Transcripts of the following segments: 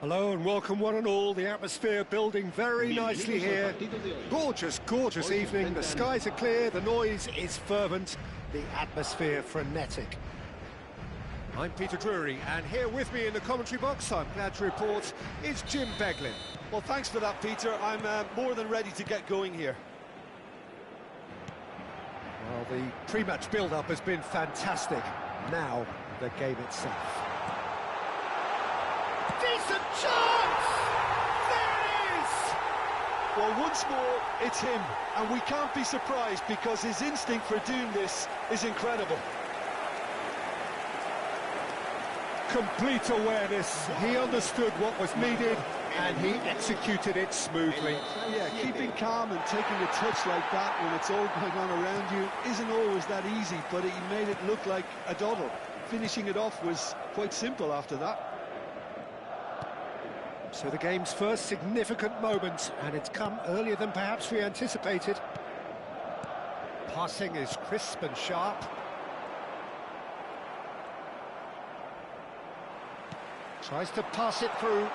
Hello and welcome one and all. The atmosphere building very nicely here. Gorgeous, gorgeous evening. The skies are clear, the noise is fervent, the atmosphere frenetic. I'm Peter Drury, and here with me in the commentary box, I'm glad to report, is Jim Beglin. Well, thanks for that, Peter. I'm more than ready to get going here. Well, the pre-match build-up has been fantastic. Now, the game itself. Decent chance! There it is! Well, once more, it's him, and we can't be surprised because his instinct for doing this is incredible. Complete awareness, he understood what was needed, and he executed it smoothly. Yeah, keeping calm and taking a touch like that when it's all going on around you isn't always that easy, but he made it look like a doddle. Finishing it off was quite simple after that. So the game's first significant moment, and it's come earlier than perhaps we anticipated. Passing is crisp and sharp. Tries to pass it through.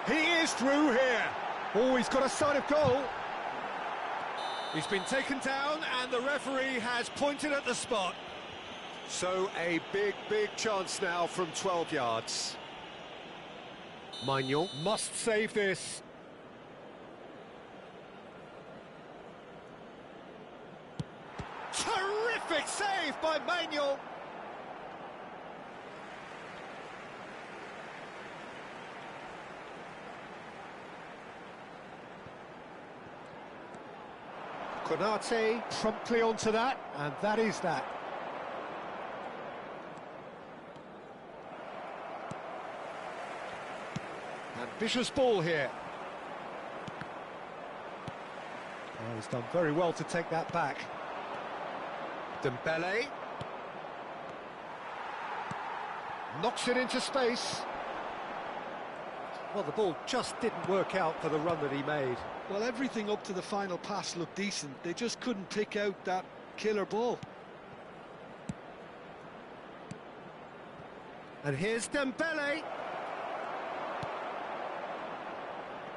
He is through here. Oh, he's got a sight of goal. He's been taken down, and the referee has pointed at the spot. So a big, big chance now from 12 yards. Maignan must save this. Terrific save by Maignan. Konate promptly onto that, and that is that. Ambitious ball here. Oh, he's done very well to take that back. Dembele. Knocks it into space. Well, the ball just didn't work out for the run that he made. Well, everything up to the final pass looked decent. They just couldn't pick out that killer ball. And here's Dembele.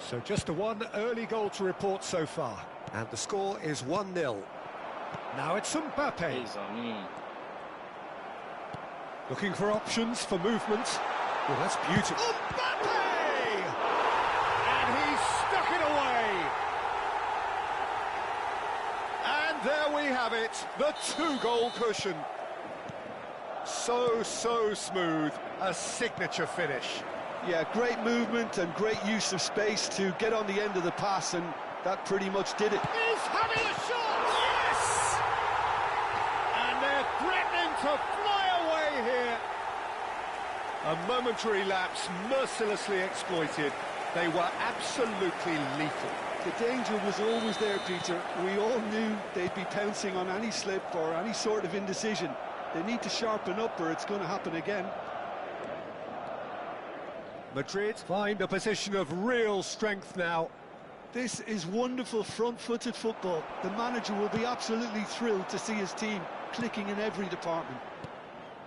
So just a one early goal to report so far. And the score is 1-0. Now it's Mbappe. Looking for options for movement. Well, that's beautiful. Mbappe! And he stuck it away. And there we have it, the two-goal cushion. So smooth, a signature finish. Yeah, great movement and great use of space to get on the end of the pass, and that pretty much did it. He's having a shot! Yes! And they're threatening to fly away here. A momentary lapse mercilessly exploited. They were absolutely lethal. The danger was always there, Peter. We all knew they'd be pouncing on any slip or any sort of indecision. They need to sharpen up or it's going to happen again. Madrid find a position of real strength now. This is wonderful front-footed football. The manager will be absolutely thrilled to see his team clicking in every department.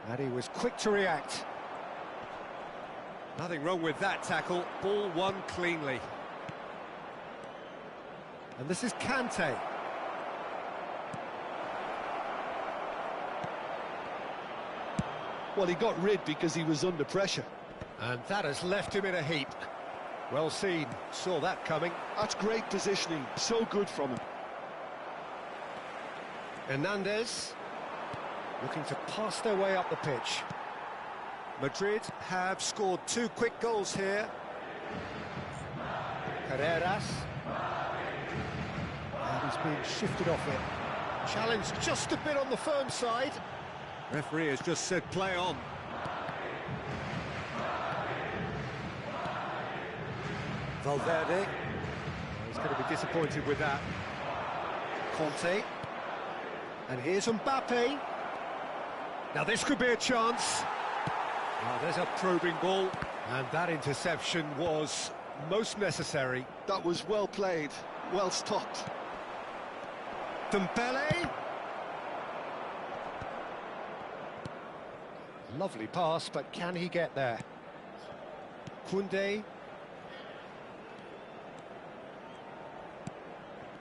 And he was quick to react. Nothing wrong with that tackle. Ball won cleanly. And this is Kante. Well, he got rid because he was under pressure. And that has left him in a heap. Well seen, saw that coming. That's great positioning, so good from him. Hernandez, looking to pass their way up the pitch. Madrid have scored 2 quick goals here. Carreras. And he's being shifted off it. Challenged just a bit on the firm side. Referee has just said play on. Valverde. He's going to be disappointed with that. Conte. And here's Mbappe. Now this could be a chance. Now there's a probing ball. And that interception was most necessary. That was well played, well stopped. Dembele. Lovely pass, but can he get there? Koundé.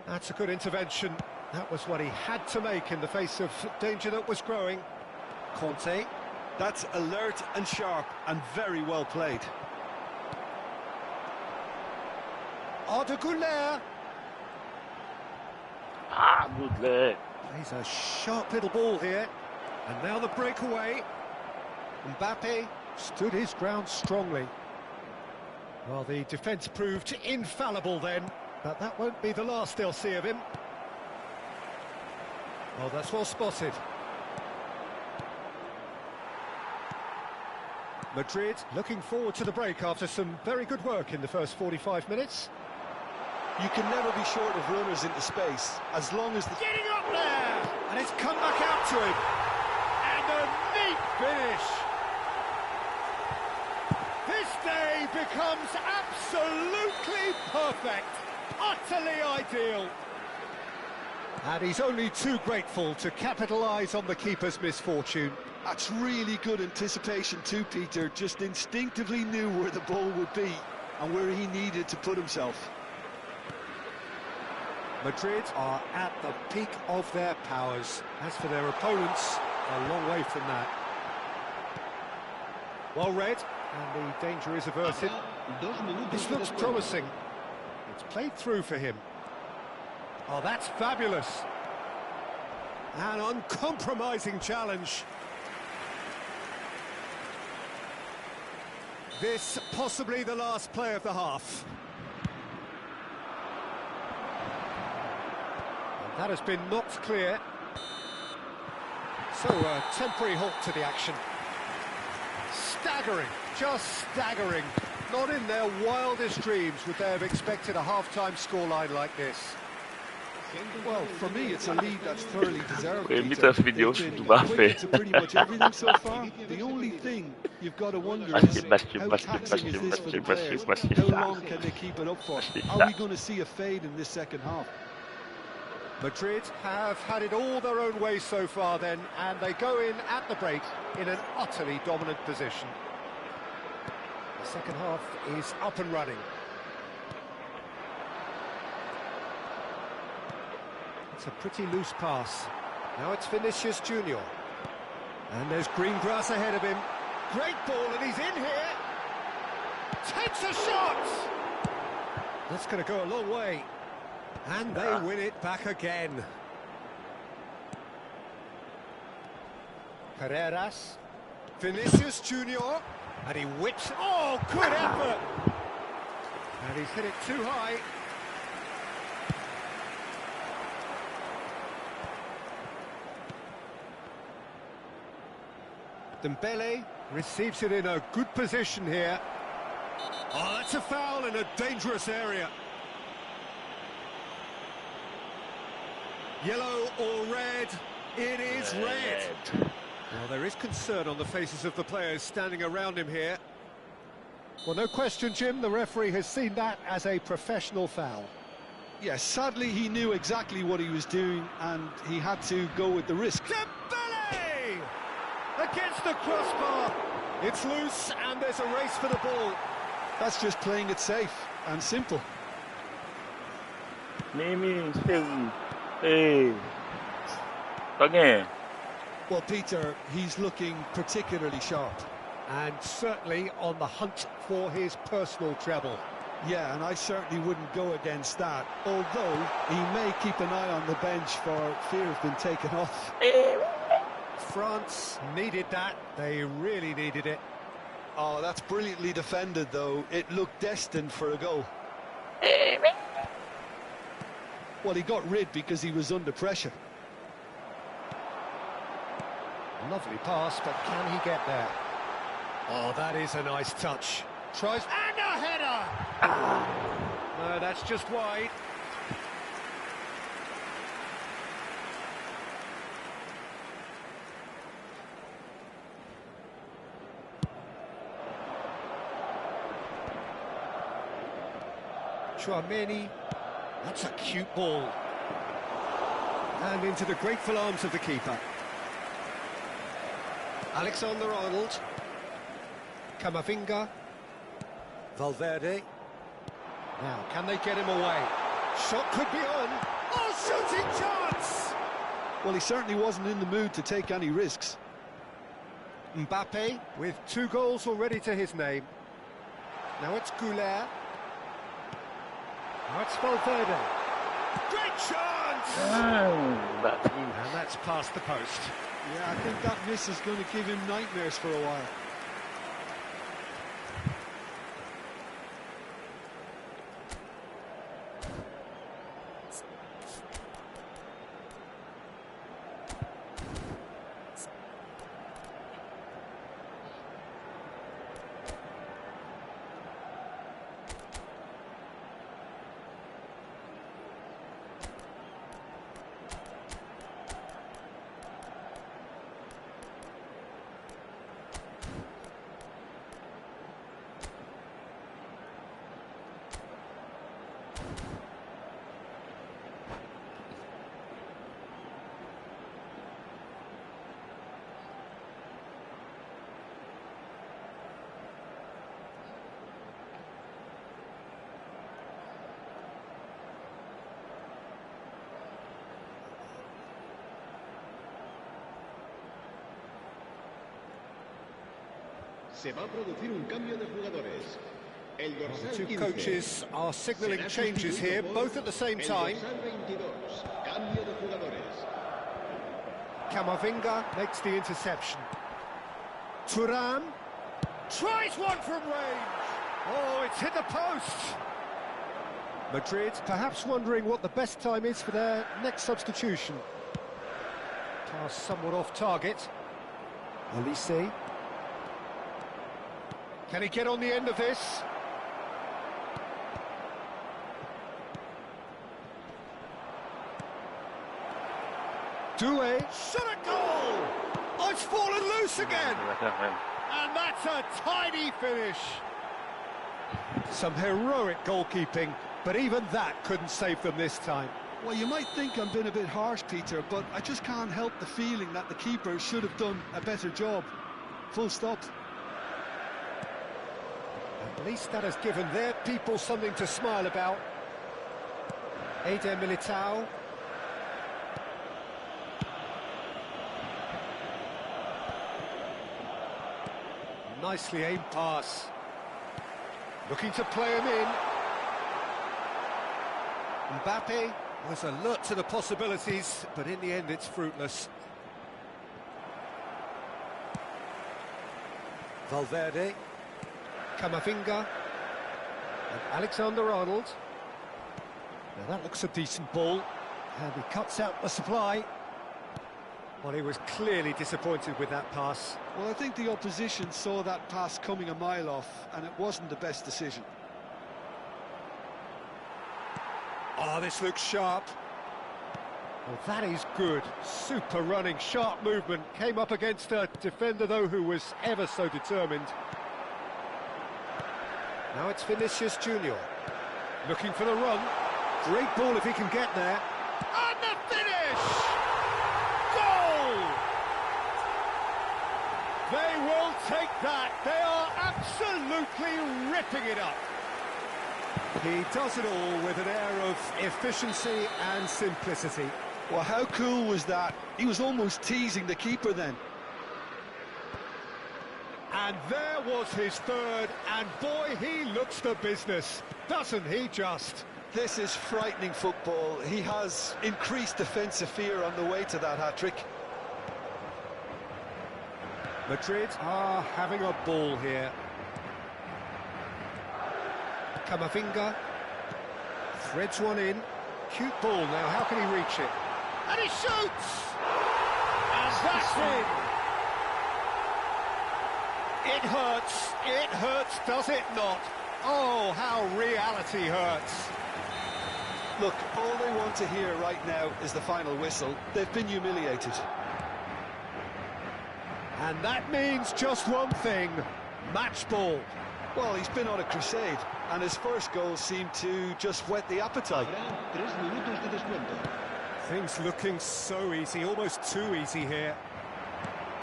That's a good intervention. That was what he had to make in the face of danger that was growing. Conte. That's alert and sharp and very well played. Arda Güler. Good. Plays a sharp little ball here. And now the breakaway. Mbappe stood his ground strongly. Well, the defence proved infallible then, but that won't be the last they'll see of him. Oh, that's well spotted. Madrid looking forward to the break after some very good work in the first 45 minutes. You can never be short of runners into space, as long as... Getting up there! And it's come back out to him. And a neat finish. This day becomes absolutely perfect. Utterly ideal. And he's only too grateful to capitalise on the keeper's misfortune. That's really good anticipation too, Peter. Just instinctively knew where the ball would be and where he needed to put himself. Madrid are at the peak of their powers. As for their opponents, a long way from that. Well read, and the danger is averted. This looks promising. It's played through for him. Oh, that's fabulous. An uncompromising challenge. This possibly the last play of the half. And that has been knocked clear. So a temporary halt to the action. Staggering, just staggering. Not in their wildest dreams would they have expected a half-time scoreline like this. Well, for me, it's a lead that's thoroughly deserved. Imitas vídeos do Mbappé. To pretty much everything so far. The only thing you've got to wonder is how taxing is this for the players? How long can they keep it up for? Are we going to see a fade in this second half? Madrid have had it all their own way so far then, and they go in at the break in an utterly dominant position. The second half is up and running. It's a pretty loose pass. Now it's Vinicius Junior. And there's green grass ahead of him. Great ball, and he's in here. Takes a shot! That's going to go a long way. And they win it back again. Carreras. Vinicius Junior. And he whips. Oh, good effort! And he's hit it too high. Dembele receives it in a good position here. Oh, that's a foul in a dangerous area. Yellow or red? It is red. Well, there is concern on the faces of the players standing around him here. Well, no question, Jim, the referee has seen that as a professional foul. Yes, sadly he knew exactly what he was doing and he had to go with the risk. Dembele! Against the crossbar. It's loose and there's a race for the ball. That's just playing it safe and simple. Hey. Again. Well, Peter, he's looking particularly sharp. And certainly on the hunt for his personal treble. Yeah, and I certainly wouldn't go against that, although he may keep an eye on the bench for fear of being taken off. France needed that. They really needed it. Oh, that's brilliantly defended, though. It looked destined for a goal. Well, he got rid because he was under pressure. Lovely pass, but can he get there? Oh, that is a nice touch. Tries, and a header! No, that's just wide. Chouameni, that's a cute ball. And into the grateful arms of the keeper. Alexander-Arnold. Camavinga. Valverde. Now, can they get him away? Shot could be on. Oh, shooting chance! Well, he certainly wasn't in the mood to take any risks. Mbappe with 2 goals already to his name. Now it's Goulet. Now it's Valverde. Great chance! Mbappe. And that's past the post. Yeah, I think that miss is going to give him nightmares for a while. Se va a producir un cambio de jugadores. El The dorsal two 15 coaches are signalling será changes here, sustituido both por at the same el time. dorsal 22. Cambio de jugadores. Camavinga makes the interception. Thuram tries one from range. Oh, it's hit the post. Madrid perhaps wondering what the best time is for their next substitution. Pass somewhat off target. Olise. Can he get on the end of this? Doué, shot a goal! Oh, it's fallen loose again! And that's a tidy finish. Some heroic goalkeeping, but even that couldn't save them this time. Well, you might think I'm being a bit harsh, Peter, but I just can't help the feeling that the keeper should have done a better job. Full stop. At least that has given their people something to smile about. Eder Militao. Nicely aimed pass. Looking to play him in. Mbappe was alert to the possibilities, but in the end it's fruitless. Valverde. Camavinga. And Alexander-Arnold. Now that looks a decent ball. And he cuts out the supply. Well, he was clearly disappointed with that pass. Well, I think the opposition saw that pass coming a mile off, and it wasn't the best decision. Oh, this looks sharp. Well, that is good. Super running, sharp movement. Came up against a defender, though, who was ever so determined. Now it's Vinicius Junior. Looking for the run. Great ball if he can get there. And the finish! Goal! They will take that. They are absolutely ripping it up. He does it all with an air of efficiency and simplicity. Well, how cool was that? He was almost teasing the keeper then. And there was his third, and boy, he looks the business, doesn't he just? This is frightening football. He has increased defensive fear on the way to that hat-trick. Madrid are having a ball here. Camavinga threads one in. Cute ball now, how can he reach it? And he shoots! And that's in! It hurts, does it not? Oh, how reality hurts. Look, all they want to hear right now is the final whistle. They've been humiliated. And that means just one thing, match ball. Well, he's been on a crusade, and his first goal seemed to just whet the appetite. Habrá 3 minutos de descuento. Things looking so easy, almost too easy here.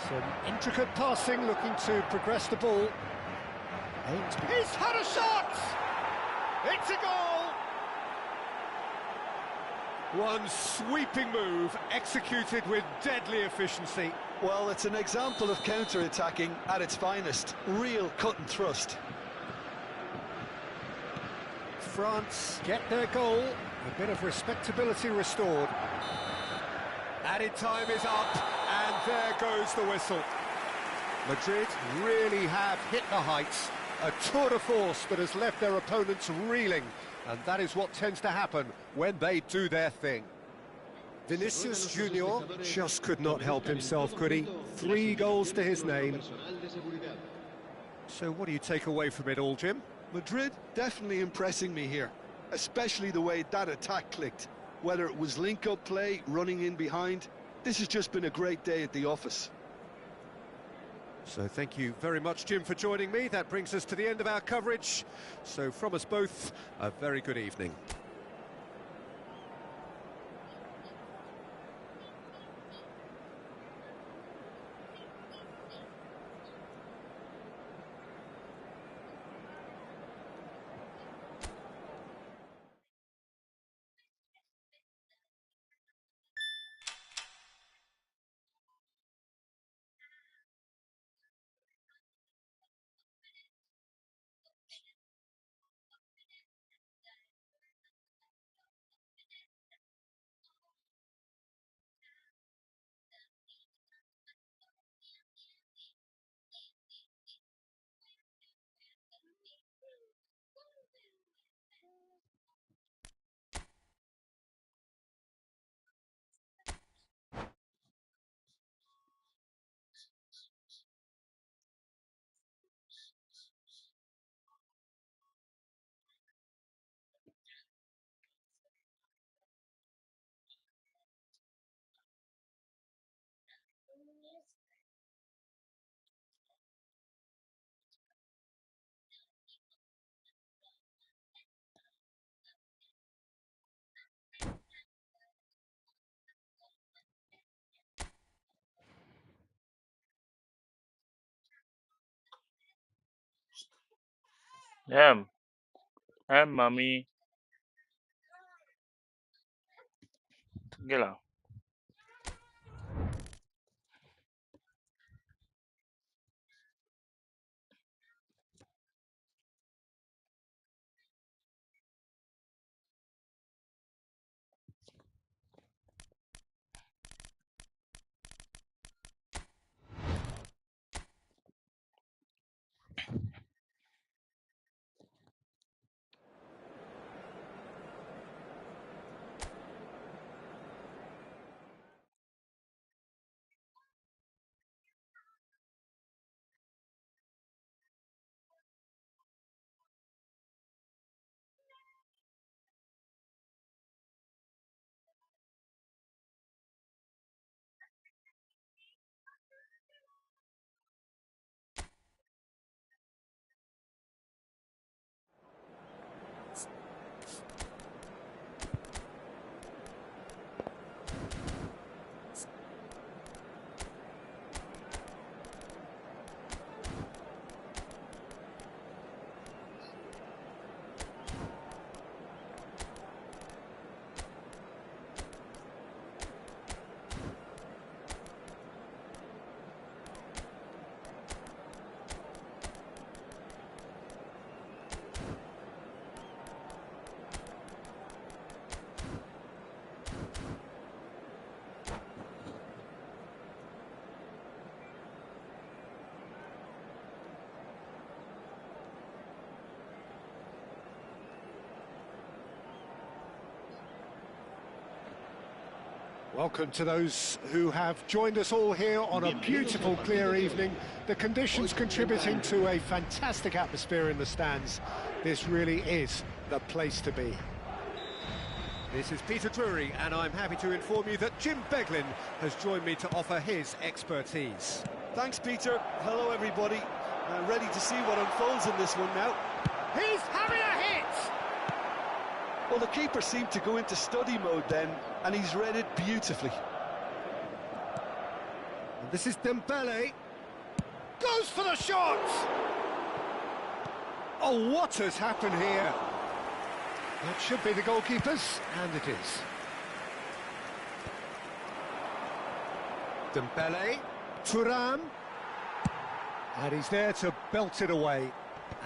Some intricate passing, looking to progress the ball. He's had a shot! It's a goal! One sweeping move, executed with deadly efficiency. Well, it's an example of counter-attacking at its finest. Real cut and thrust. France get their goal, a bit of respectability restored. Added time is up, and there goes the whistle. Madrid really have hit the heights, a tour de force that has left their opponents reeling, and that is what tends to happen when they do their thing. Vinicius Junior just could not help himself, could he? 3 goals to his name. So what do you take away from it all, Jim? Madrid definitely impressing me here, especially the way that attack clicked. Whether it was link-up play, running in behind, this has just been a great day at the office. So thank you very much, Jim, for joining me. That brings us to the end of our coverage. So from us both, a very good evening. Mami. Sige lang. Welcome to those who have joined us all here on a beautiful, clear evening. The conditions contributing to a fantastic atmosphere in the stands. This really is the place to be. This is Peter Drury, and I'm happy to inform you that Jim Beglin has joined me to offer his expertise. Thanks, Peter. Hello, everybody. Ready to see what unfolds in this one now. He's having a hit! Well, the keeper seemed to go into study mode then, and he's read it beautifully. And this is Dembele. Goes for the shot! Oh, what has happened here? That should be the goalkeeper's, and it is. Dembele, Thuram, and he's there to belt it away,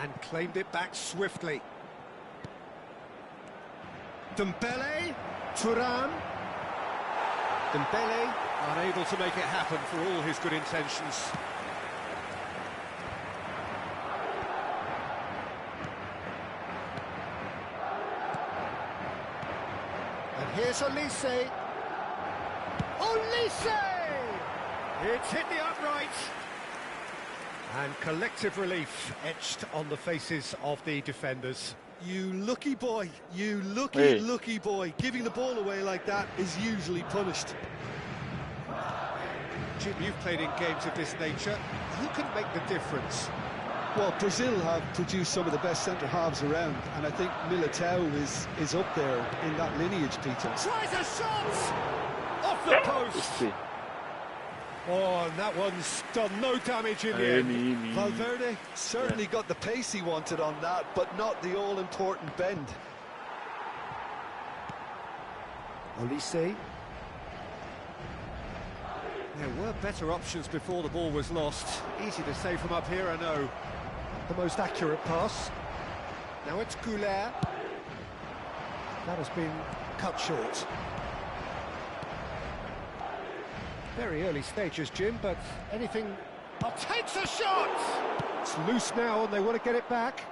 and claimed it back swiftly. Dembele, Thuram, Dembele unable to make it happen for all his good intentions. And here's Olise. Olise! It's hit the upright. And collective relief etched on the faces of the defenders. You lucky boy, you Hey. lucky boy. Giving the ball away like that is usually punished. Jim, you've played in games of this nature. Who can make the difference? Well, Brazil have produced some of the best centre-halves around, and I think Militao is up there in that lineage, Peter. Tries a shot! Off the post! See. Oh, and that one's done no damage in the end. Valverde certainly got the pace he wanted on that, but not the all-important bend. Olise. There were better options before the ball was lost. Easy to say from up here, I know. The most accurate pass. Now it's Goulet. That has been cut short. Very early stages, Jim, but anything... Oh, takes a shot! It's loose now and they want to get it back.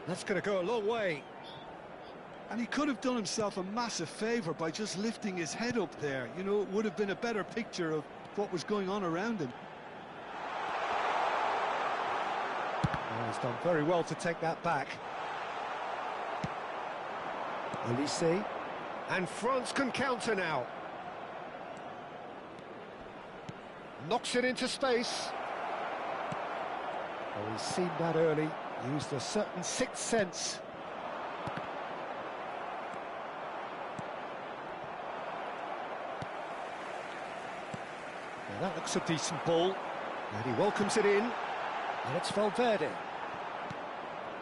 That's going to go a long way. And he could have done himself a massive favour by just lifting his head up there. You know, it would have been a better picture of what was going on around him. Oh, he's done very well to take that back. Olise. And France can counter now. Knocks it into space. Oh, he's seen that early. Used a certain sixth sense. Now that looks a decent ball. And he welcomes it in. And it's Valverde.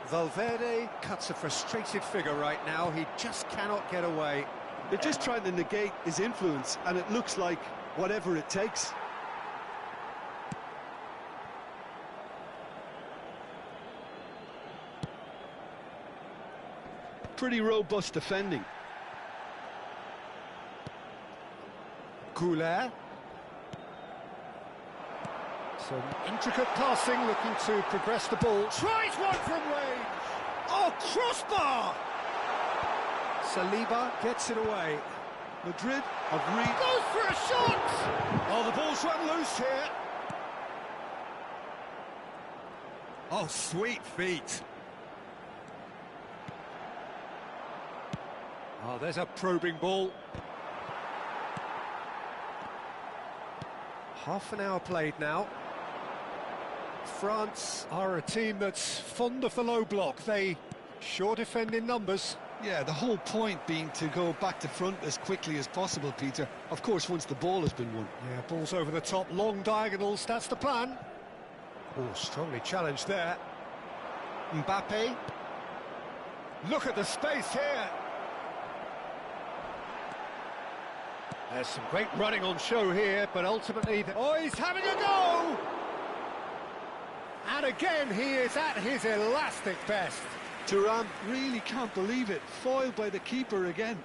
Valverde cuts a frustrated figure right now. He just cannot get away. They're just trying to negate his influence, and it looks like whatever it takes. Pretty robust defending. Goulet. Some intricate passing, looking to progress the ball. Tries one from range. Oh, crossbar! Saliba gets it away. Madrid have really... Goes for a shot! Oh, the ball's run loose here. Oh, sweet feet. Oh, there's a probing ball. Half an hour played now. France are a team that's fond of the low block. They sure defend in numbers. Yeah, the whole point being to go back to front as quickly as possible, Peter. Of course, once the ball has been won. Yeah, balls over the top, long diagonals, that's the plan. Oh, strongly challenged there. Mbappe. Look at the space here. There's some great running on show here, but ultimately... Oh, he's having a go! And again, he is at his elastic best. Thuram really can't believe it. Foiled by the keeper again.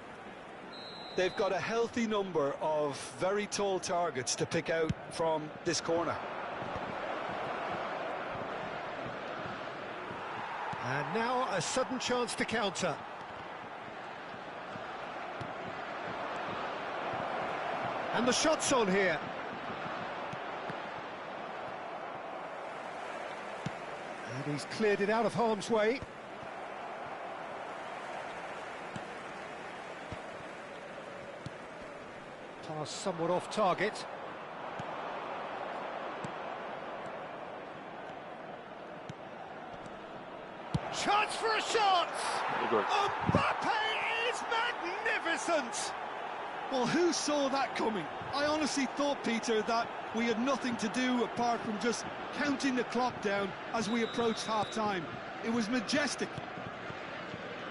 They've got a healthy number of very tall targets to pick out from this corner. And now a sudden chance to counter. And the shot's on here. And he's cleared it out of harm's way. Pass somewhat off target. Chance for a shot! Very good. Mbappe is magnificent! Well, who saw that coming? I honestly thought, Peter, that we had nothing to do apart from just counting the clock down as we approached half-time. It was majestic.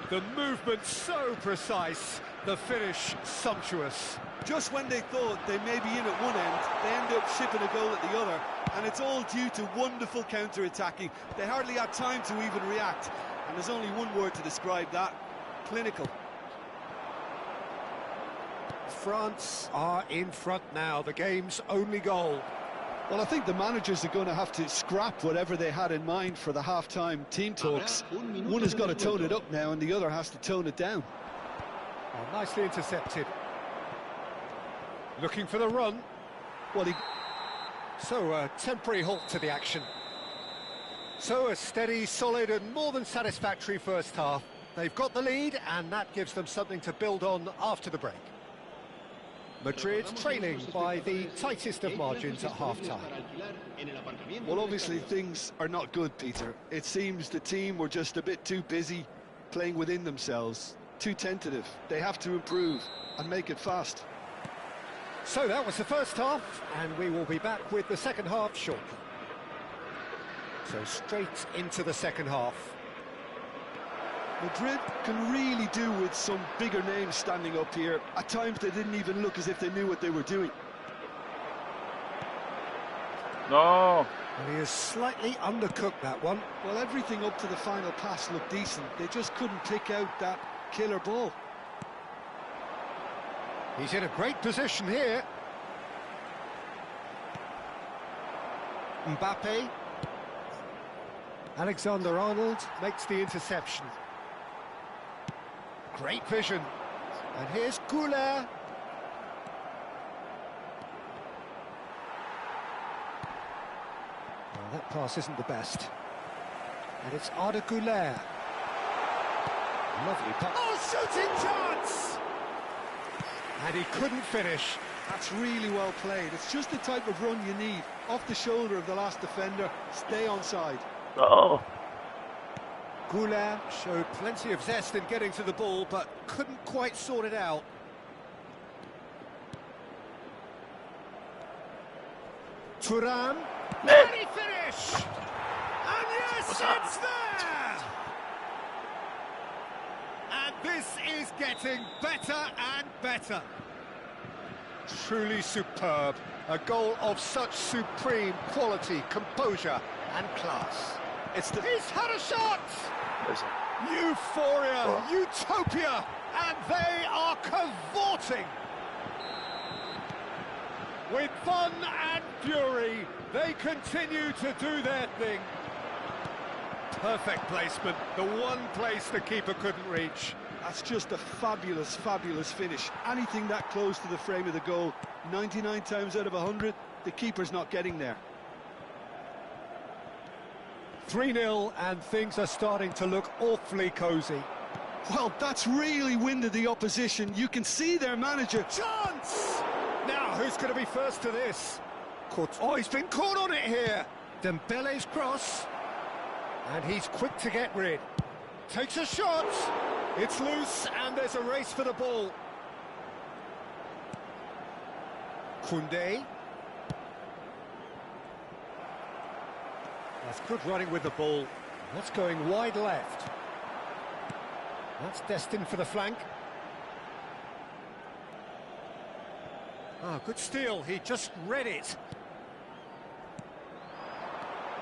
The movement so precise, the finish sumptuous. Just when they thought they may be in at one end, they end up shipping a goal at the other, and it's all due to wonderful counter-attacking. They hardly had time to even react, and there's only one word to describe that: clinical. France are in front now, the game's only goal. Well, I think the managers are going to have to scrap whatever they had in mind for the half-time team talks. One has got to tone it up now, and the other has to tone it down. Oh, nicely intercepted. Looking for the run. Well, So a temporary halt to the action. So a steady, solid and more than satisfactory first half. They've got the lead and that gives them something to build on after the break. Madrid trailing by the tightest of margins at half-time. Well, obviously things are not good, Peter. It seems the team were just a bit too busy playing within themselves, too tentative. They have to improve and make it fast. So that was the first half, and we will be back with the second half shortly. So straight into the second half. Madrid can really do with some bigger names standing up here. At times they didn't even look as if they knew what they were doing. No. And he has slightly undercooked that one. Well, everything up to the final pass looked decent. They just couldn't pick out that killer ball. He's in a great position here. Mbappe. Alexander-Arnold makes the interception. Great vision. And here's Goulet. Well, that pass isn't the best. And it's Arda Goulet. Lovely pass. Oh, shooting chance! And he couldn't finish. That's really well played. It's just the type of run you need. Off the shoulder of the last defender, stay onside. Oh. Goulet showed plenty of zest in getting to the ball, but couldn't quite sort it out. Thuram. Can he finish? And yes, it's there! And this is getting better and better. Truly superb. A goal of such supreme quality, composure and class. He's had a shot! Euphoria, utopia, and they are cavorting. With fun and fury, they continue to do their thing. Perfect placement, the one place the keeper couldn't reach. That's just a fabulous, fabulous finish. Anything that close to the frame of the goal, 99 times out of 100, the keeper's not getting there. 3-0 and things are starting to look awfully cosy. Well, that's really winded the opposition. You can see their manager. Chance! Now, who's going to be first to this? Oh, he's been caught on it here. Dembele's cross. And he's quick to get rid. Takes a shot. It's loose and there's a race for the ball. Koundé. That's good running with the ball. That's going wide left. That's destined for the flank. Ah, good steal. He just read it.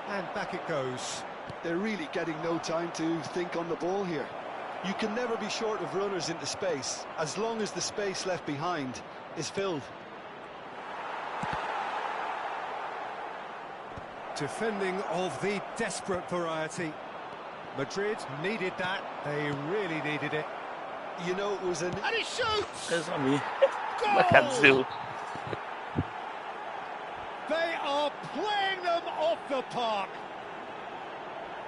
And back it goes. They're really getting no time to think on the ball here. You can never be short of runners into space, as long as the space left behind is filled. Defending of the desperate variety. Madrid needed that. They really needed it. You know, it was an... And he shoots! That's not me. Goal! Look at Zoo. playing them off the park.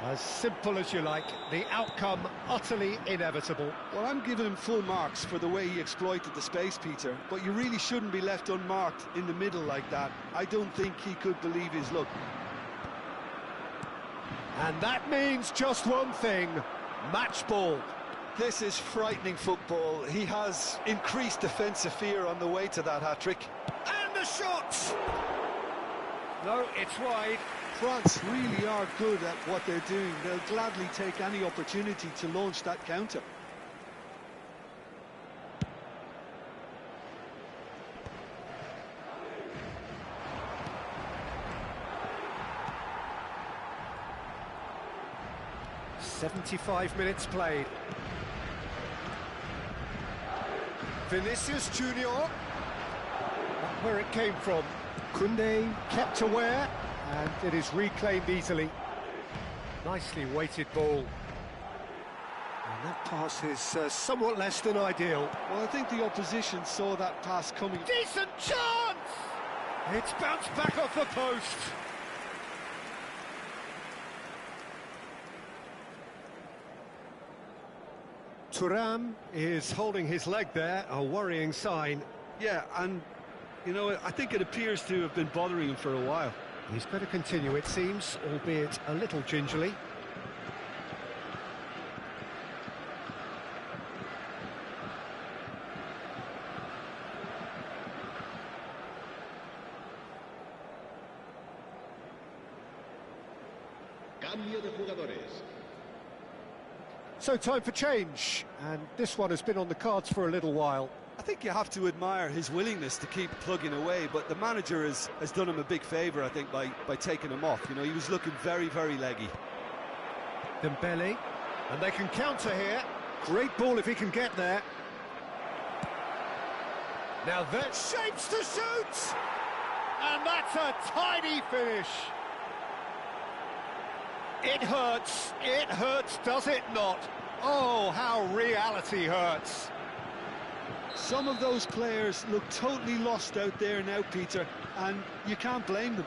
As simple as you like, the outcome utterly inevitable. Well, I'm giving him full marks for the way he exploited the space, Peter, but you really shouldn't be left unmarked in the middle like that. I don't think he could believe his luck. And that means just one thing, match ball. This is frightening football. He has increased defensive fear on the way to that hat-trick. And the shot! No, it's wide. France really are good at what they're doing. They'll gladly take any opportunity to launch that counter. "75 minutes played. Vinicius Junior. Not where it came from. Koundé kept aware, and it is reclaimed easily. Nicely weighted ball. And that pass is somewhat less than ideal. Well, I think the opposition saw that pass coming. Decent chance! It's bounced back off the post. Thuram is holding his leg there, a worrying sign. Yeah, and, you know, I think it appears to have been bothering him for a while. He's going to continue, it seems, albeit a little gingerly. Cambio de jugadores. So time for change, and this one has been on the cards for a little while. I think you have to admire his willingness to keep plugging away, but the manager has done him a big favour, I think, by taking him off. You know, he was looking very, very leggy. Dembele, and they can counter here. Great ball if he can get there. Now that shapes to shoot! And that's a tidy finish. It hurts, does it not? Oh, how reality hurts. Some of those players look totally lost out there now, Peter, and you can't blame them.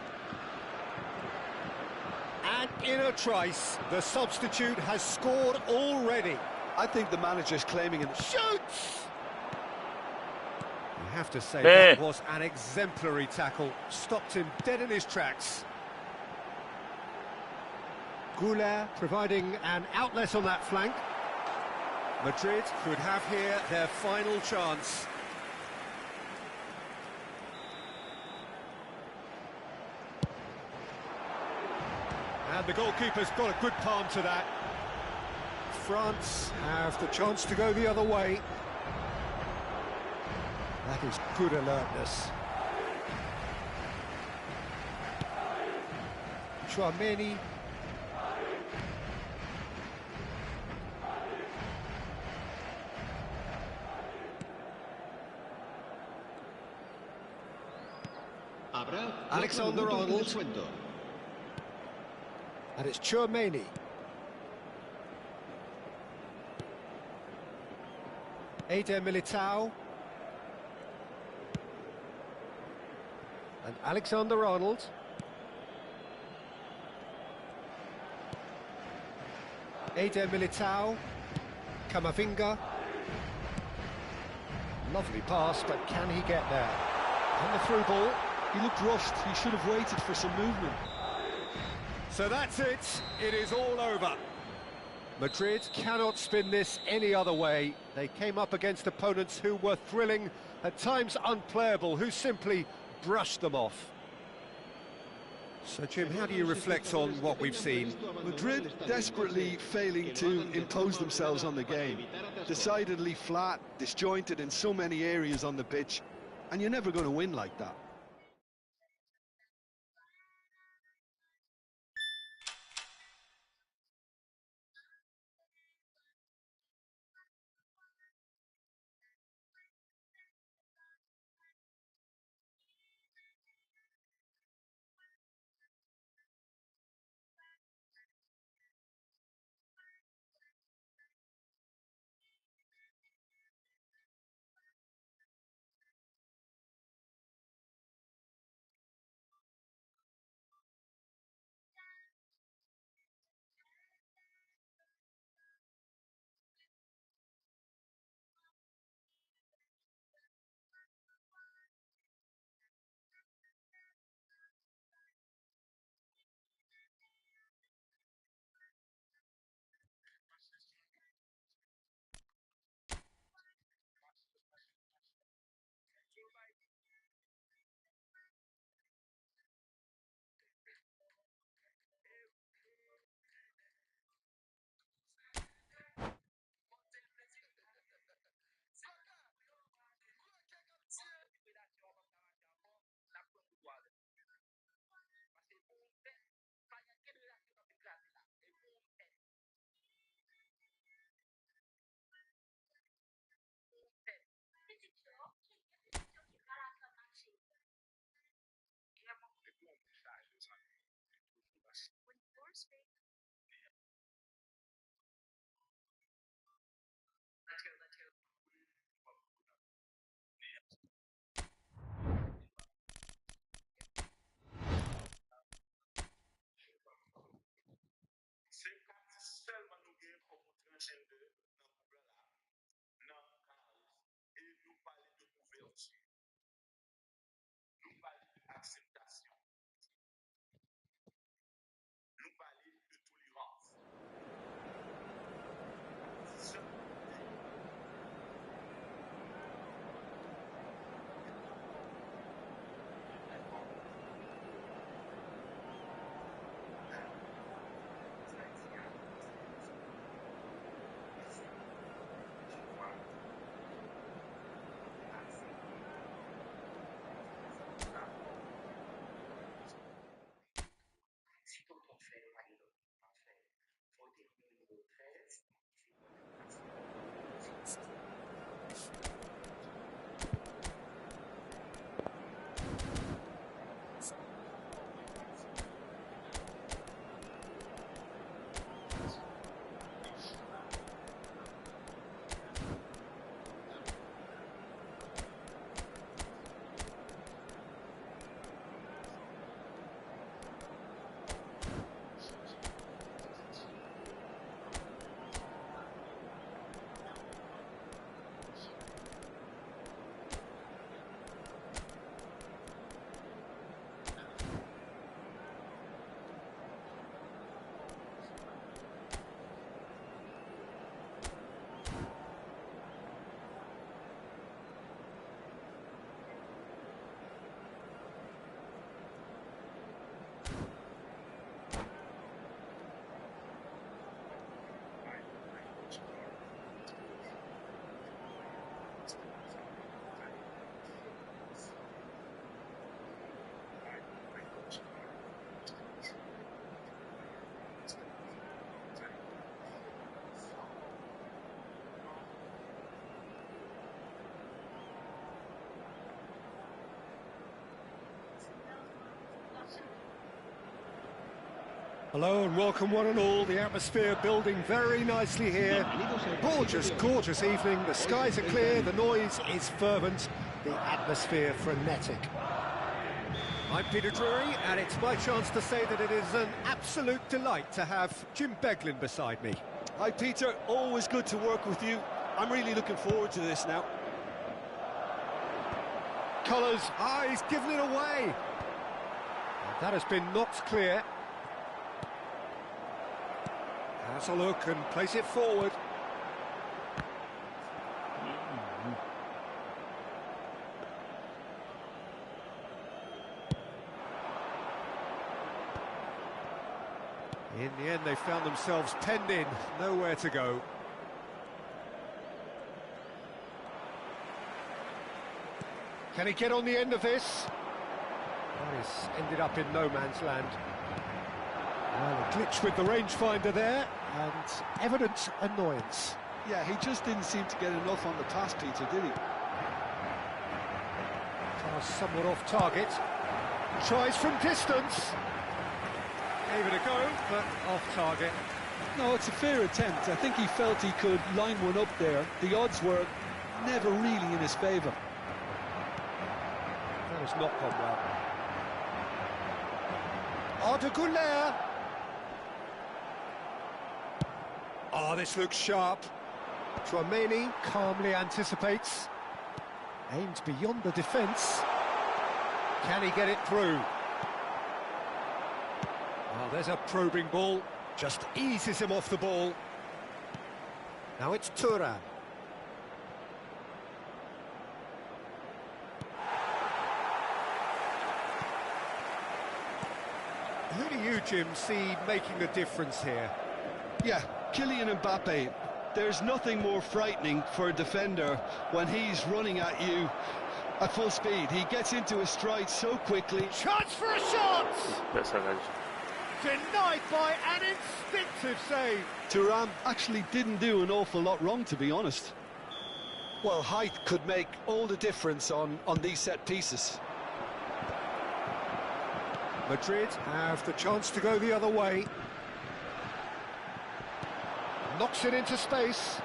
And in a trice, the substitute has scored already. I think the manager's claiming it. Shoots! You have to say Hey. that was an exemplary tackle. Stopped him dead in his tracks. Goulart providing an outlet on that flank. Madrid could have here their final chance. And the goalkeeper's got a good palm to that. France have the chance to go the other way. That is good alertness. Chouameni. Habrá Alexander-Arnold. descuento. And it's Chouameni. Eder Militao. And Alexander-Arnold. Eder Militao. Camavinga. Lovely pass, but can he get there? And the through ball. He looked rushed. He should have waited for some movement. So that's it. It is all over. Madrid cannot spin this any other way. They came up against opponents who were thrilling, at times unplayable, who simply brushed them off. So, Jim, how do you reflect on what we've seen? Madrid desperately failing to impose themselves on the game. Decidedly flat, disjointed in so many areas on the pitch, and you're never going to win like that. Hello and welcome one and all, the atmosphere building very nicely here. Gorgeous, gorgeous evening, the skies are clear, the noise is fervent, the atmosphere frenetic. I'm Peter Drury and it's my chance to say that it is an absolute delight to have Jim Beglin beside me. Hi Peter, always good to work with you. I'm really looking forward to this now. Colours, he's given it away. And that has been knocked clear. Has a look and plays it forward. In the end, they found themselves penned in, nowhere to go. Can he get on the end of this? Well, he's ended up in no man's land. Well, a glitch with the rangefinder there, and evident annoyance. Yeah, he just didn't seem to get enough on the pass, Peter, did he? Pass somewhat off target. Tries from distance. Gave it a go, but off target. No, it's a fair attempt. I think he felt he could line one up there. The odds were never really in his favour. That has not gone well. Arda Güler. Oh, this looks sharp. Tchouameni calmly anticipates. Aimed beyond the defence. Can he get it through? Oh, there's a probing ball. Just eases him off the ball. Now it's Thuram. Who do you, Jim, see making a difference here? Yeah, Kylian Mbappe. There's nothing more frightening for a defender when he's running at you at full speed. He gets into his stride so quickly. Chance for a shot! That's a Denied by an instinctive save. Thuram actually didn't do an awful lot wrong, to be honest. Well, height could make all the difference on these set pieces. Madrid have the chance to go the other way. knocks it into space.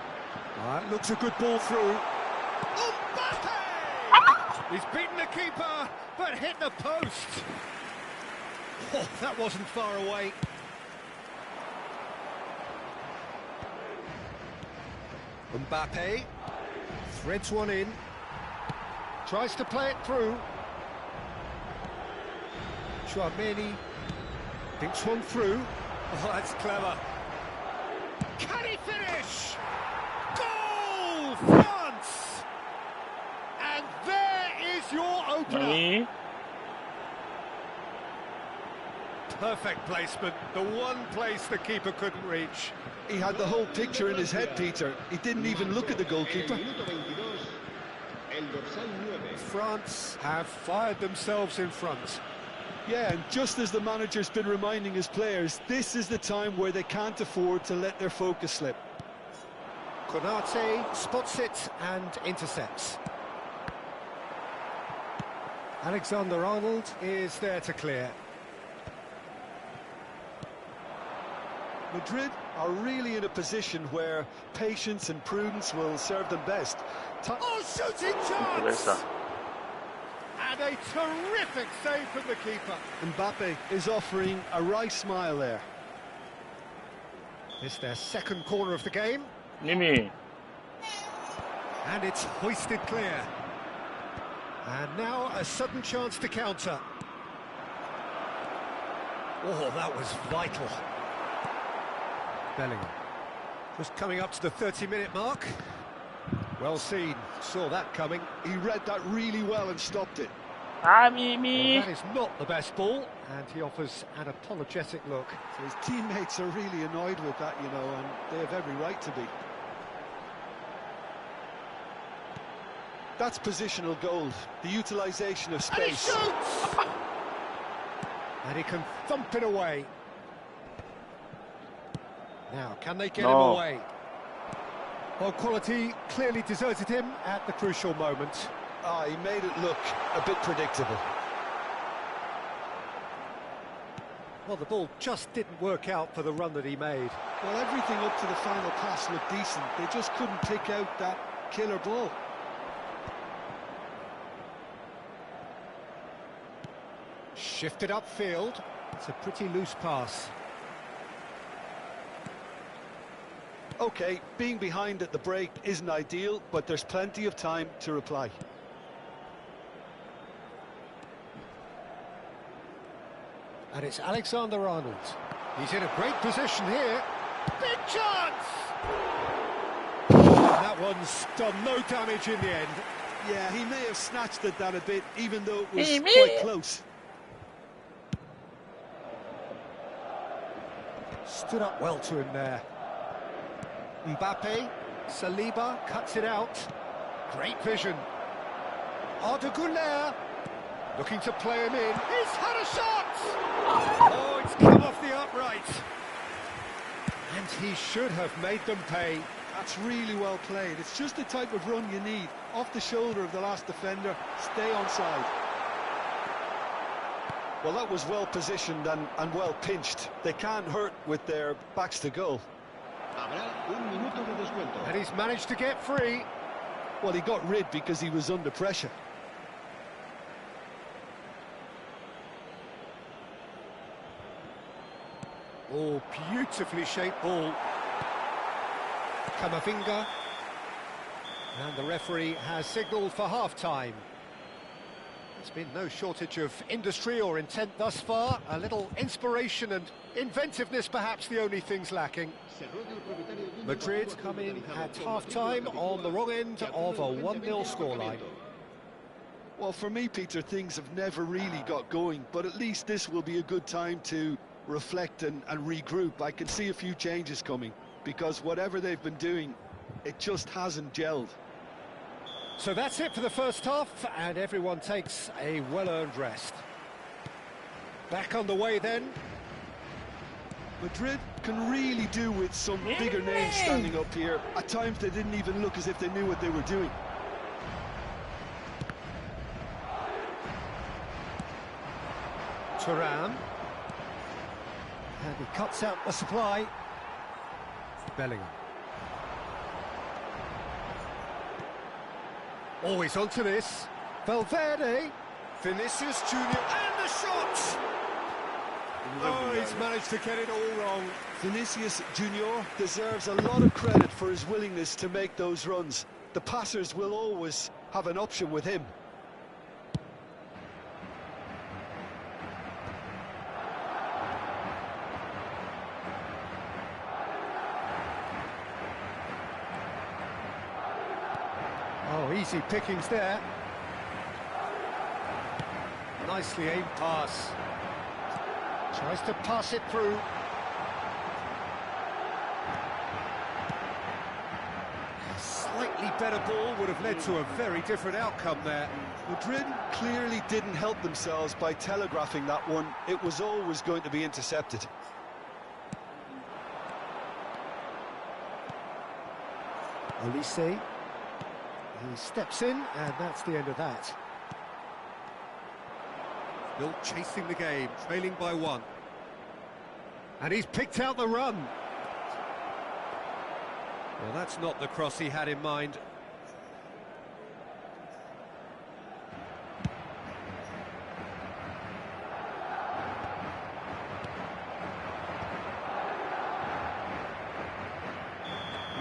Looks a good ball through. Mbappe! He's beaten the keeper, but hit the post. Oh, that wasn't far away. Mbappe threads one in, tries to play it through. Chouameni thinks one through. Oh, that's clever. Can he finish? Goal, France! And there is your opener. Me? Perfect placement, the one place the keeper couldn't reach. He had the whole picture in his head, Peter. He didn't even look at the goalkeeper. Minuto 22, el dorsal 9. France have fired themselves in front. Yeah, and just as the manager's been reminding his players, this is the time where they can't afford to let their focus slip. Konate spots it and intercepts. Alexander-Arnold is there to clear. Madrid are really in a position where patience and prudence will serve them best. Oh, shooting chance! Teresa. And a terrific save from the keeper. Mbappe is offering a wry smile there. It's their second corner of the game, Nimi. and it's hoisted clear. And now a sudden chance to counter. Oh, that was vital. Bellingham. Just coming up to the 30-minute mark. Well seen, saw that coming. He read that really well and stopped it. Ah, me. That is not the best ball, and he offers an apologetic look. So his teammates are really annoyed with that, you know, and they have every right to be. That's positional gold, the utilisation of And he space. shoots! And he can thump it away. Now, can they get him No. away? Well, quality clearly deserted him at the crucial moment. Ah, he made it look a bit predictable. Well, the ball just didn't work out for the run that he made. Well, everything up to the final pass looked decent. They just couldn't pick out that killer ball. Shifted upfield. It's a pretty loose pass. OK, being behind at the break isn't ideal, but there's plenty of time to reply. And it's Alexander-Arnold. He's in a great position here. Big chance! That one's done no damage in the end. Yeah, he may have snatched at that a bit, even though it was Me. quite close. Stood up well to him there. Mbappe, Saliba cuts it out. Great vision. Arda Güler looking to play him in. He's had a shot! Oh, it's come off the upright. And he should have made them pay. That's really well played. It's just the type of run you need. Off the shoulder of the last defender, stay onside. Well, that was well positioned and well pinched. They can't hurt with their backs to goal. Habrá un minuto de descuento. And he's managed to get free. Well, he got rid because he was under pressure. Oh, beautifully shaped ball. Camavinga. And the referee has signalled for half-time. There's been no shortage of industry or intent thus far. A little inspiration and inventiveness, perhaps the only things lacking. Madrid come in at half-time on the wrong end of a 1-0 scoreline. Well, for me, Peter, things have never really got going, but at least this will be a good time to reflect and regroup. I can see a few changes coming, because whatever they've been doing, it just hasn't gelled. So that's it for the first half, and everyone takes a well-earned rest. Back on the way then. Madrid can really do with some bigger names standing up here. At times they didn't even look as if they knew what they were doing. Thuram. And he cuts out the supply. Bellingham. Always onto this. Valverde. Vinicius Junior. And the shot! Oh, he's managed to get it all wrong. Vinicius Junior deserves a lot of credit for his willingness to make those runs. The passers will always have an option with him. Oh, easy pickings there. Nicely aimed pass. Tries to pass it through. A slightly better ball would have led to a very different outcome there. Madrid clearly didn't help themselves by telegraphing that one. It was always going to be intercepted. Olise. He steps in, and that's the end of that. Still chasing the game, trailing by 1. And he's picked out the run. Well, that's not the cross he had in mind.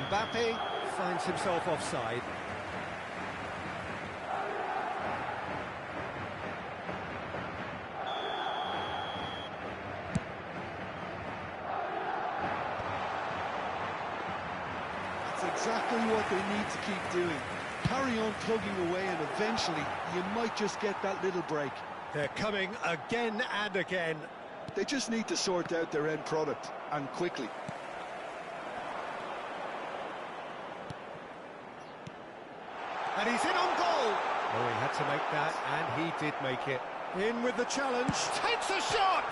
Mbappe finds himself offside. Exactly what they need to keep doing. Carry on plugging away, and eventually you might just get that little break. They're coming again and again. They just need to sort out their end product, and quickly. And he's in on goal. Oh, he had to make that, and he did make it. In with the challenge. Takes a shot!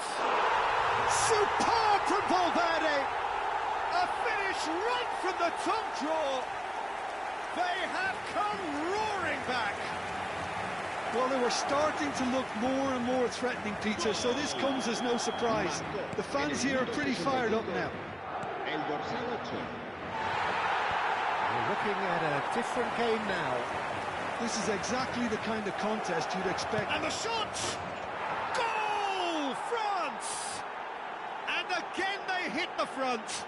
Superb from Valverde! A finish right from the top draw. They have come roaring back. Well, they were starting to look more and more threatening, Peter, so this comes as no surprise. The fans here are pretty fired up now. El dorsal 8. We're looking at a different game now. This is exactly the kind of contest you'd expect. And the shot! Goal! France! And again they hit the front.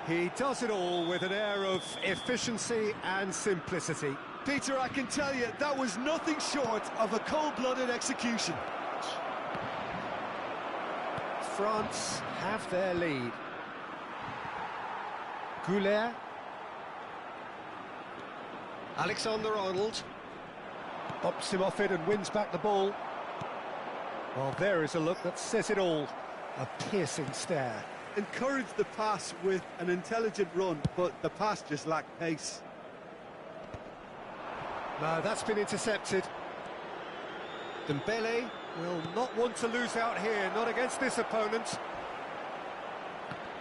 He does it all with an air of efficiency and simplicity. Peter, I can tell you, that was nothing short of a cold-blooded execution. France have their lead. Goulet. Alexander-Arnold. Bops him off it and wins back the ball. Well, there is a look that says it all. A piercing stare. Encouraged the pass with an intelligent run, but the pass just lacked pace. No, that's been intercepted. Dembele will not want to lose out here, not against this opponent.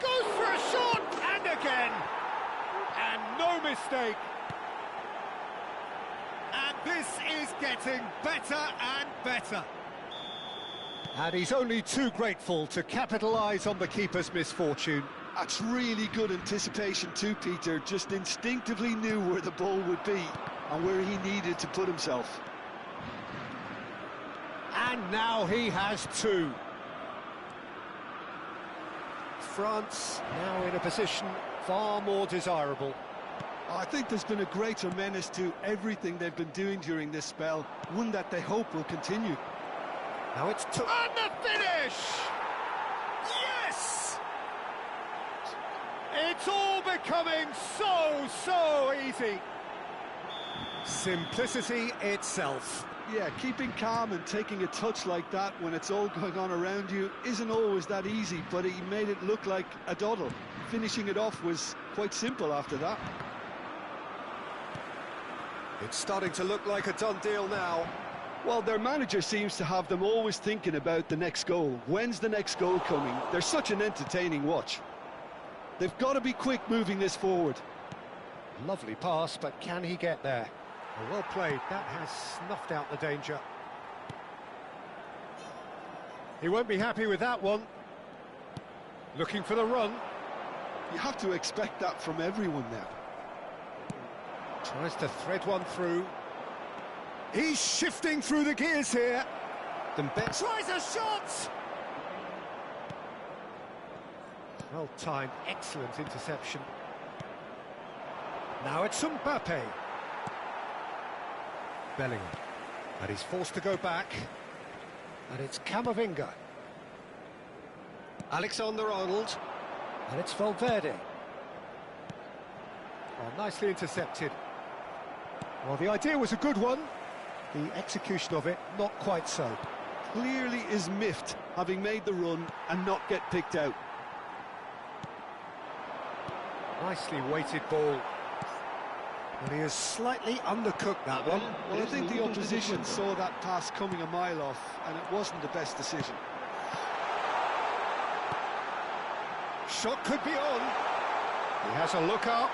Goes for a shot, and again! And no mistake. And this is getting better and better. And he's only too grateful to capitalise on the keeper's misfortune. That's really good anticipation too, Peter. Just instinctively knew where the ball would be and where he needed to put himself. And now he has two. France now in a position far more desirable. I think there's been a greater menace to everything they've been doing during this spell, one that they hope will continue. Now it's two. And the finish! Yes! It's all becoming so easy. Simplicity itself. Yeah, keeping calm and taking a touch like that when it's all going on around you isn't always that easy, but he made it look like a doddle. Finishing it off was quite simple after that. It's starting to look like a done deal now. Well, their manager seems to have them always thinking about the next goal. When's the next goal coming? They're such an entertaining watch. They've got to be quick moving this forward. Lovely pass, but can he get there? Well played, that has snuffed out the danger. He won't be happy with that one. Looking for the run. You have to expect that from everyone now. Tries to thread one through. He's shifting through the gears here. Tries a shot! Well timed, excellent interception. Now it's Mbappe. Bellingham. And he's forced to go back. And it's Camavinga. Alexander-Arnold. And it's Valverde. Oh, nicely intercepted. Well, the idea was a good one. The execution of it, not quite so. Clearly is miffed, having made the run and not get picked out. Nicely weighted ball. And he has slightly undercooked that one. Well, I think the opposition saw that pass coming a mile off, and it wasn't the best decision. Shot could be on. He has a look up.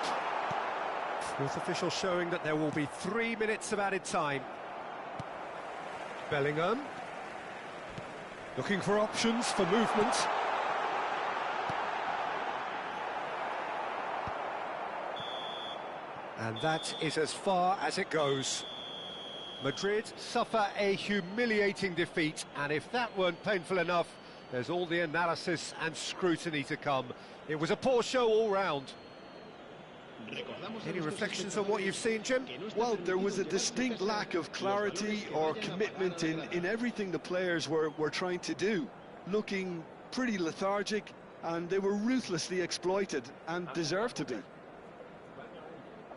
Fourth official showing that there will be 3 minutes of added time. Bellingham. Looking for options for movement. And that is as far as it goes. Madrid suffer a humiliating defeat, and if that weren't painful enough, there's all the analysis and scrutiny to come. It was a poor show all round. Any reflections on what you've seen, Jim? Well, there was a distinct lack of clarity or commitment in everything the players were trying to do. Looking pretty lethargic, and they were ruthlessly exploited, and deserved to be.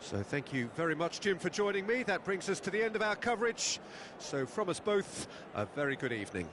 So thank you very much, Jim, for joining me. That brings us to the end of our coverage. So from us both, a very good evening.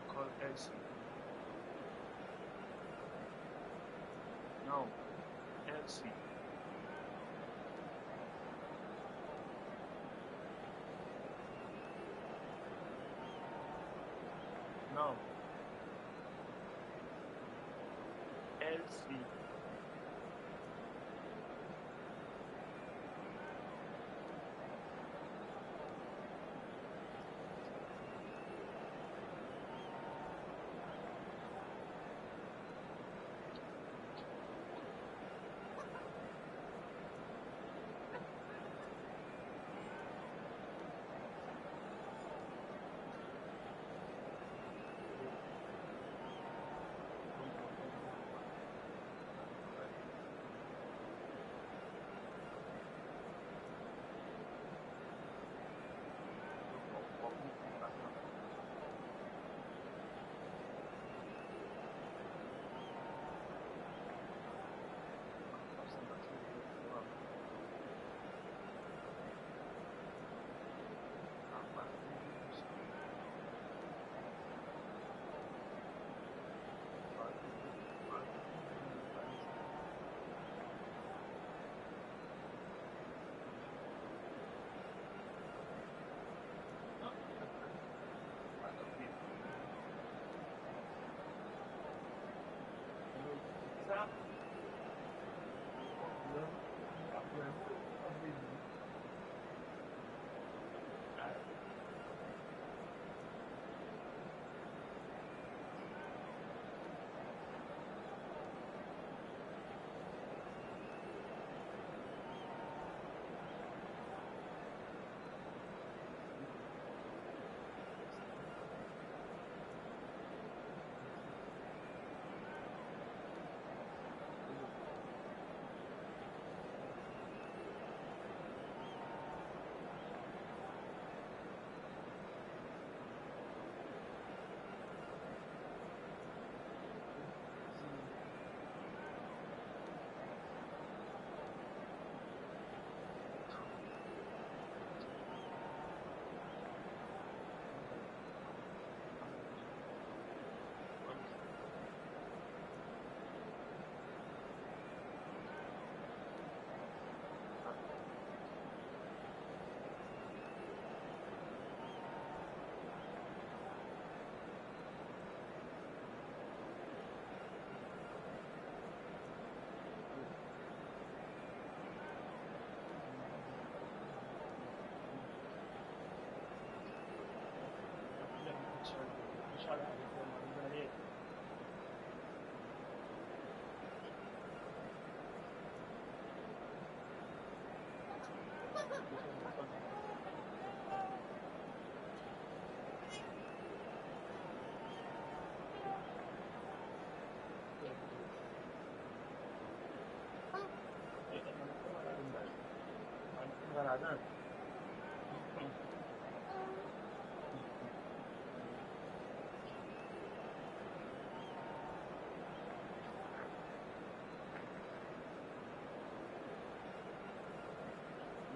Call Elsie. No, Elsie. No, Elsie.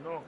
No.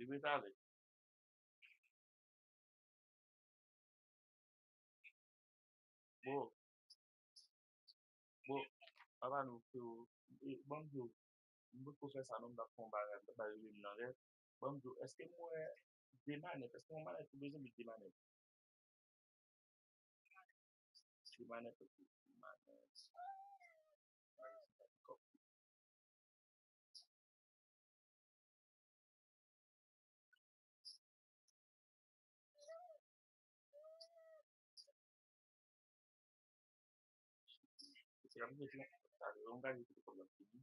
Devi Bo, bo, avant nou fe ou, bon jo, mwen pou fè sa nou da fon bagay, da bagay yon nan re, bon jo, eske mwen demanet, eske mwen manet pou bezon mi demanet? Demanet, demanet, se yon mwen jen, yon bagay yon problem ki di.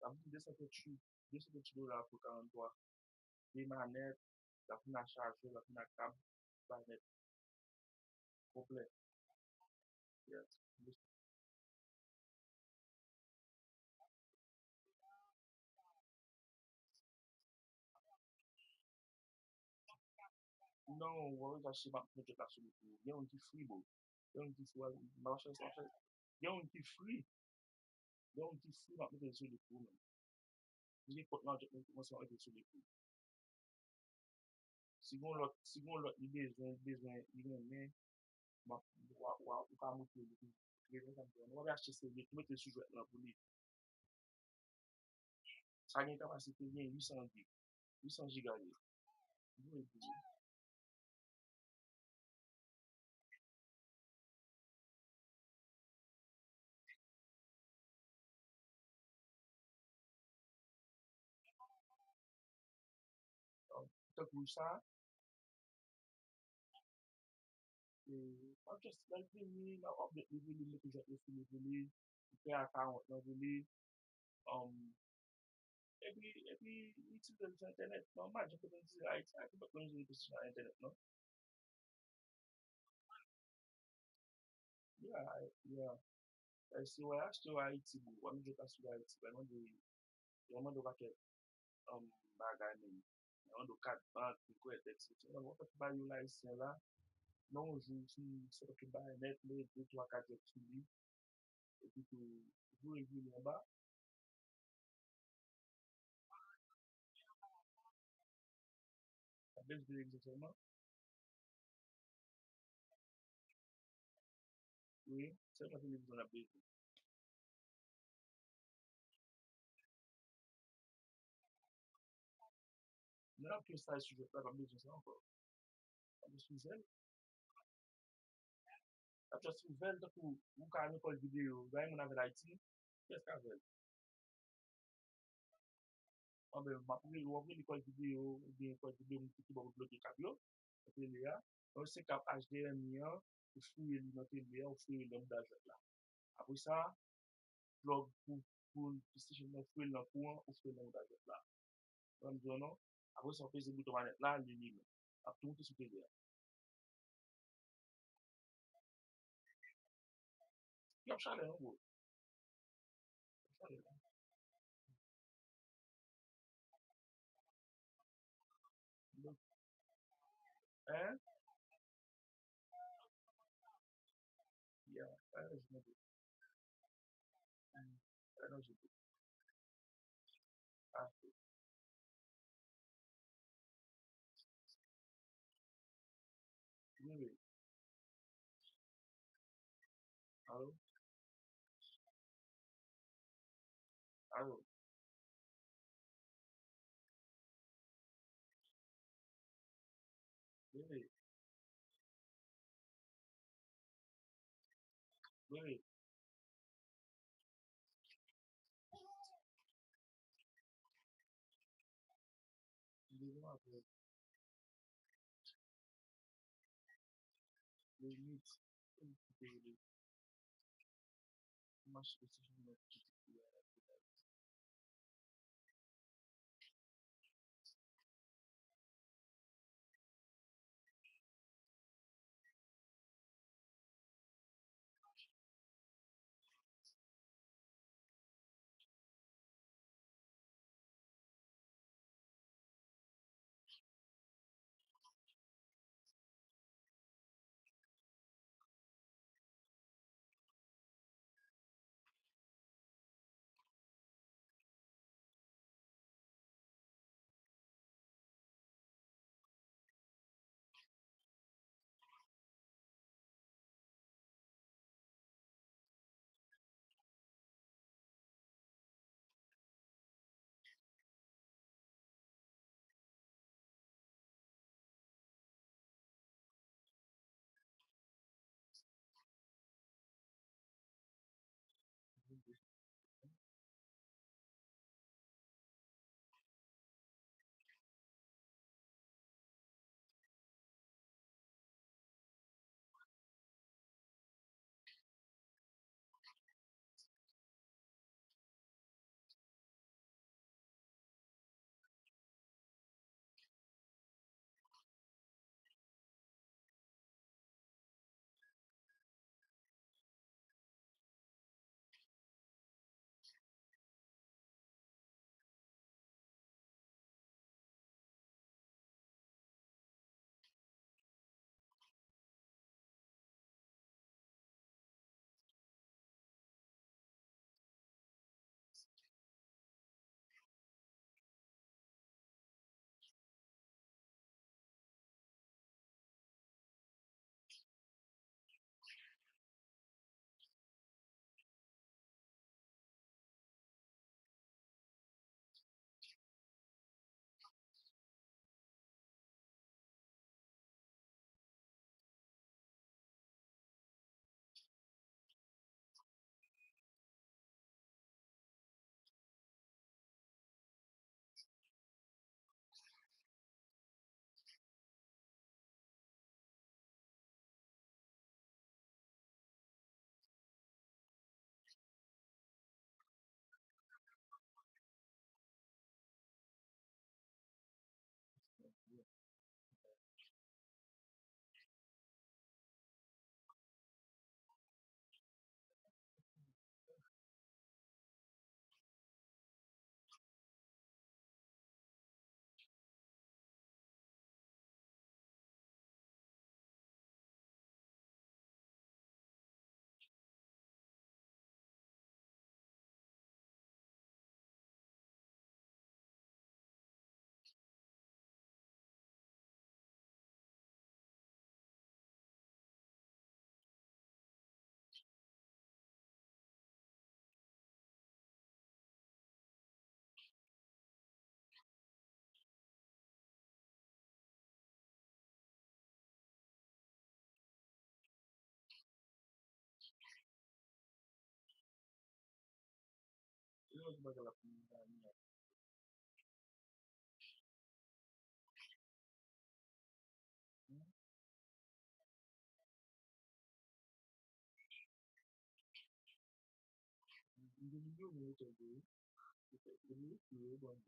Ça veut dire $250 pour 43. Des manettes, la fin à charger, la fin à câble, manette complet. Yes. Non, on va acheter ma budget là sur le coup. Il y a un petit free, bro. Il y a un petit free, marché, il y a un petit free. Il y a un petit free, ma budget sur le coup, man. Je dis, maintenant, je commence à être sur le coup. Si on l'autre, il besoin, ma, ou pas monter le coup. On va acheter ces billets, mettre le sujet là pour lui. Ça a une capacité de 800 gigs, 800 gigas. Donc, pour ça, I'm just like me, now update the really look at this really, prepare account now really, um, every citizen internet, no man, just put into the right, I can put things in the internet, no? Yeah, yeah. I see why I still IT, one hundred as well, I want to back it, bag I mean, I want to cut back the great exit, you know, what if buy you license là, non, je sort of buy net, les deux, trois, quatre, et puis tu, vous régulier en bas, ça baisse de exactement. Oui, c'est la télévision la base. Là, que ça, je ne pas besoin de ça encore. Je suis zen. Après, je suis zen, donc, vous avez une école vidéo, vous avez mon avec l'IT, qu'est-ce qu'il y a? Ah ben, ma pour ouvrir l'école vidéo, ou bien l'école vidéo, qui va vous bloquer câble, c'est là. Donc, c'est cap HDMI, vous fouillez le télé, vous fouillez le d'ajouter là. Après ça, plug pour PlayStation, vous fouillez le courant, vous fouillez le d'ajouter là. Comme je non, après ça, on fait ce bouton manette là, ligne. Après, tout est sur télé. Il y a un chalet, en gros. Donc, hein? Yeah, je me dis. Non, je dis. Ah, oui, oui. Allô? Allô? Oui, oui. Oui, oui. Dis-moi après. Les mythes. Les matchs de ce genre de mo sebagai la penyanyi. Minggu-minggu mulai coba, kita ini dulu bang.